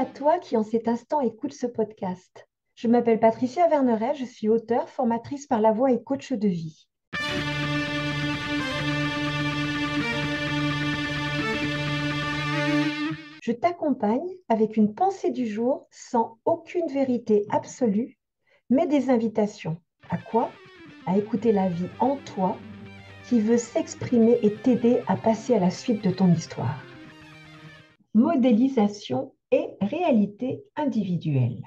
à toi qui en cet instant écoute ce podcast. Je m'appelle Patricia Verneret, je suis auteure, formatrice par la voix et coach de vie. Je t'accompagne avec une pensée du jour sans aucune vérité absolue, mais des invitations. À quoi? À écouter la vie en toi qui veut s'exprimer et t'aider à passer à la suite de ton histoire. Modélisation et réalité individuelle.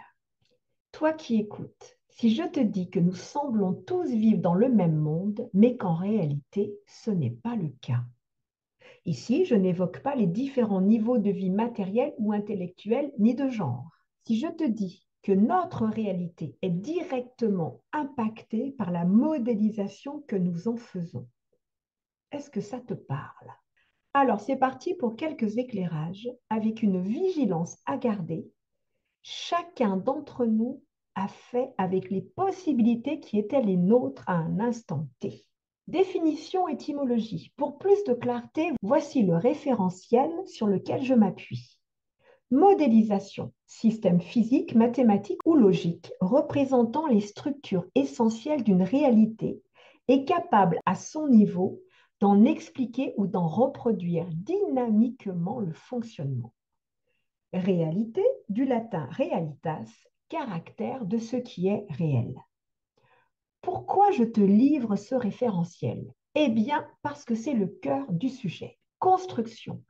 Toi qui écoutes, si je te dis que nous semblons tous vivre dans le même monde, mais qu'en réalité, ce n'est pas le cas. Ici, je n'évoque pas les différents niveaux de vie matérielle ou intellectuelle, ni de genre. Si je te dis que notre réalité est directement impactée par la modélisation que nous en faisons, est-ce que ça te parle? Alors, c'est parti pour quelques éclairages avec une vigilance à garder. Chacun d'entre nous a fait avec les possibilités qui étaient les nôtres à un instant T. Définition étymologie. Pour plus de clarté, voici le référentiel sur lequel je m'appuie. Modélisation, système physique, mathématique ou logique représentant les structures essentielles d'une réalité et capable à son niveau d'en expliquer ou d'en reproduire dynamiquement le fonctionnement. Réalité, du latin realitas, caractère de ce qui est réel. Pourquoi je te livre ce référentiel? Eh bien, parce que c'est le cœur du sujet. Construction.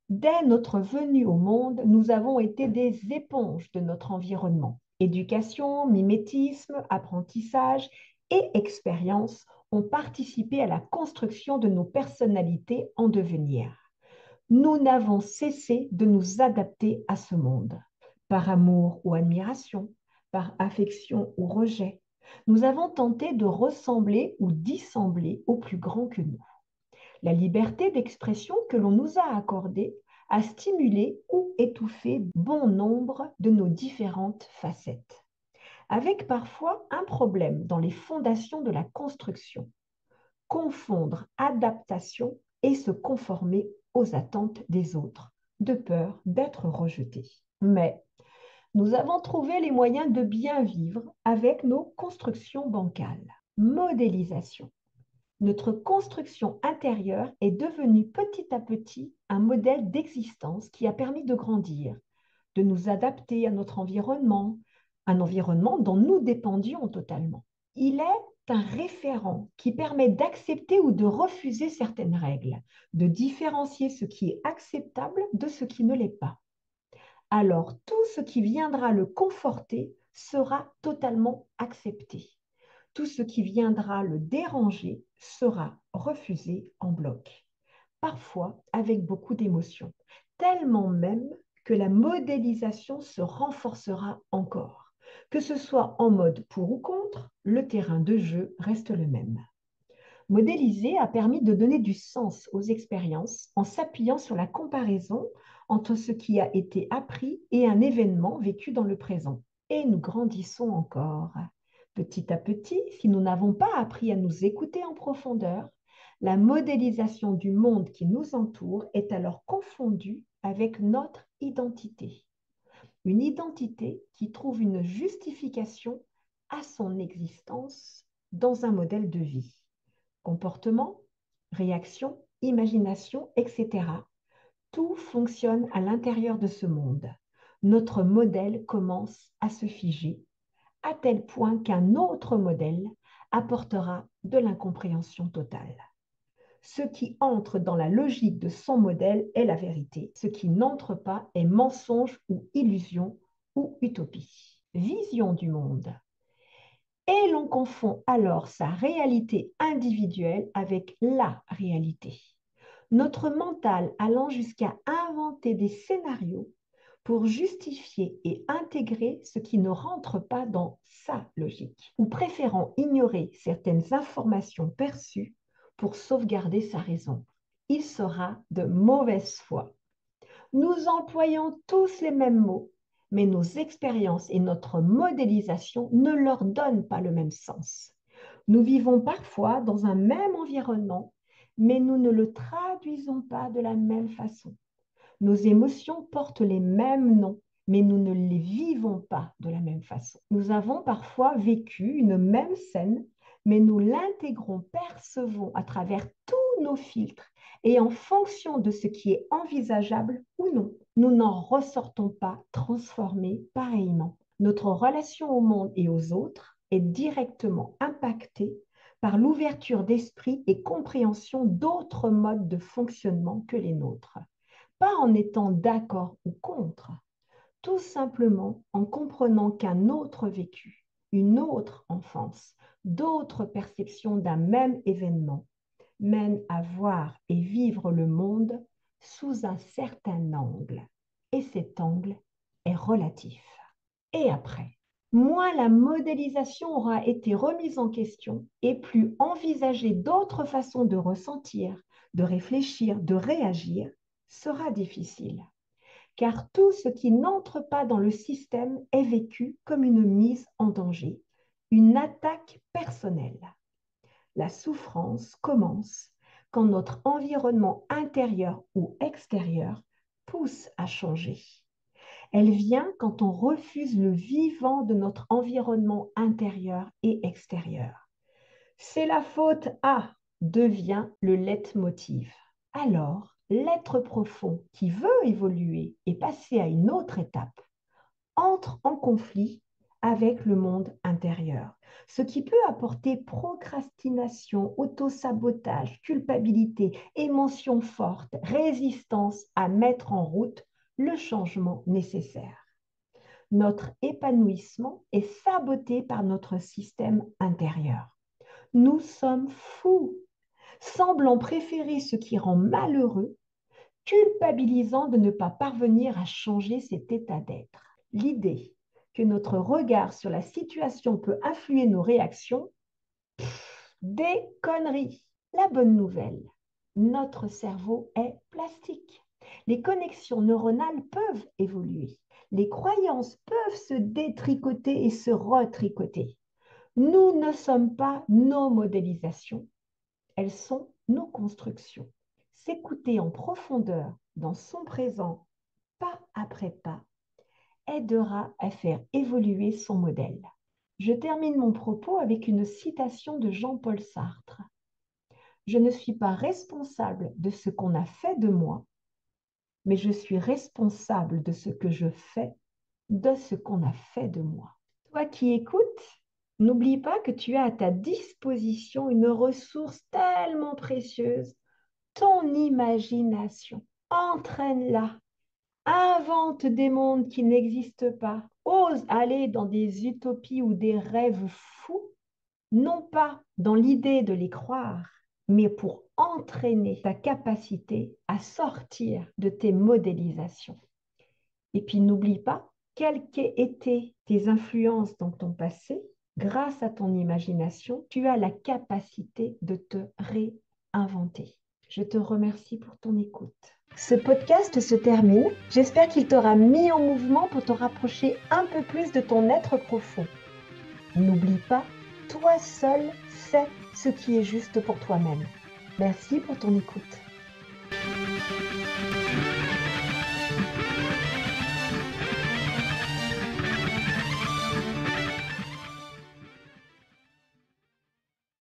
Dès notre venue au monde, nous avons été des éponges de notre environnement. Éducation, mimétisme, apprentissage et expérience ont participé à la construction de nos personnalités en devenir. Nous n'avons cessé de nous adapter à ce monde, par amour ou admiration, par affection ou rejet. Nous avons tenté de ressembler ou dissembler au plus grand que nous. La liberté d'expression que l'on nous a accordée a stimulé ou étouffé bon nombre de nos différentes facettes, avec parfois un problème dans les fondations de la construction: confondre adaptation et se conformer aux attentes des autres, de peur d'être rejeté. Mais nous avons trouvé les moyens de bien vivre avec nos constructions bancales. Modélisation. Notre construction intérieure est devenue petit à petit un modèle d'existence qui a permis de grandir, de nous adapter à notre environnement, un environnement dont nous dépendions totalement. Il est un référent qui permet d'accepter ou de refuser certaines règles, de différencier ce qui est acceptable de ce qui ne l'est pas. Alors tout ce qui viendra le conforter sera totalement accepté. Tout ce qui viendra le déranger sera refusé en bloc, parfois avec beaucoup d'émotion, tellement même que la modélisation se renforcera encore. Que ce soit en mode pour ou contre, le terrain de jeu reste le même. Modéliser a permis de donner du sens aux expériences en s'appuyant sur la comparaison entre ce qui a été appris et un événement vécu dans le présent. Et nous grandissons encore. Petit à petit, si nous n'avons pas appris à nous écouter en profondeur, la modélisation du monde qui nous entoure est alors confondue avec notre identité. Une identité qui trouve une justification à son existence dans un modèle de vie. Comportement, réaction, imagination, etc. Tout fonctionne à l'intérieur de ce monde. Notre modèle commence à se figer, à tel point qu'un autre modèle apportera de l'incompréhension totale. Ce qui entre dans la logique de son modèle est la vérité. Ce qui n'entre pas est mensonge ou illusion ou utopie. Vision du monde. Et l'on confond alors sa réalité individuelle avec la réalité. Notre mental allant jusqu'à inventer des scénarios pour justifier et intégrer ce qui ne rentre pas dans sa logique, ou préférant ignorer certaines informations perçues pour sauvegarder sa raison. Il sera de mauvaise foi. Nous employons tous les mêmes mots, mais nos expériences et notre modélisation ne leur donnent pas le même sens. Nous vivons parfois dans un même environnement, mais nous ne le traduisons pas de la même façon. Nos émotions portent les mêmes noms, mais nous ne les vivons pas de la même façon. Nous avons parfois vécu une même scène, mais nous l'intégrons, percevons à travers tous nos filtres et en fonction de ce qui est envisageable ou non. Nous n'en ressortons pas transformés pareillement. Notre relation au monde et aux autres est directement impactée par l'ouverture d'esprit et compréhension d'autres modes de fonctionnement que les nôtres. Pas en étant d'accord ou contre, tout simplement en comprenant qu'un autre vécu, une autre enfance, d'autres perceptions d'un même événement mènent à voir et vivre le monde sous un certain angle. Et cet angle est relatif. Et après, moins la modélisation aura été remise en question et plus envisager d'autres façons de ressentir, de réfléchir, de réagir sera difficile. Car tout ce qui n'entre pas dans le système est vécu comme une mise en danger, une attaque personnelle. La souffrance commence quand notre environnement intérieur ou extérieur pousse à changer. Elle vient quand on refuse le vivant de notre environnement intérieur et extérieur. C'est la faute à devient le leitmotiv. Alors, l'être profond qui veut évoluer et passer à une autre étape entre en conflit avec le monde intérieur, ce qui peut apporter procrastination, autosabotage, culpabilité, émotions fortes, résistance à mettre en route le changement nécessaire. Notre épanouissement est saboté par notre système intérieur. Nous sommes fous, semblant préférer ce qui rend malheureux, culpabilisant de ne pas parvenir à changer cet état d'être. L'idée que notre regard sur la situation peut influer nos réactions, des conneries. La bonne nouvelle, notre cerveau est plastique. Les connexions neuronales peuvent évoluer. Les croyances peuvent se détricoter et se retricoter. Nous ne sommes pas nos modélisations, elles sont nos constructions. S'écouter en profondeur dans son présent, pas après pas, aidera à faire évoluer son modèle. Je termine mon propos avec une citation de Jean-Paul Sartre. Je ne suis pas responsable de ce qu'on a fait de moi, mais je suis responsable de ce que je fais de ce qu'on a fait de moi. Toi qui écoutes, n'oublie pas que tu as à ta disposition une ressource tellement précieuse, ton imagination. Entraîne-la, invente des mondes qui n'existent pas, ose aller dans des utopies ou des rêves fous, non pas dans l'idée de les croire, mais pour entraîner ta capacité à sortir de tes modélisations. Et puis n'oublie pas, quelles qu'aient été tes influences dans ton passé, grâce à ton imagination, tu as la capacité de te réinventer. Je te remercie pour ton écoute. Ce podcast se termine. J'espère qu'il t'aura mis en mouvement pour te rapprocher un peu plus de ton être profond. N'oublie pas, toi seul sais ce qui est juste pour toi-même. Merci pour ton écoute.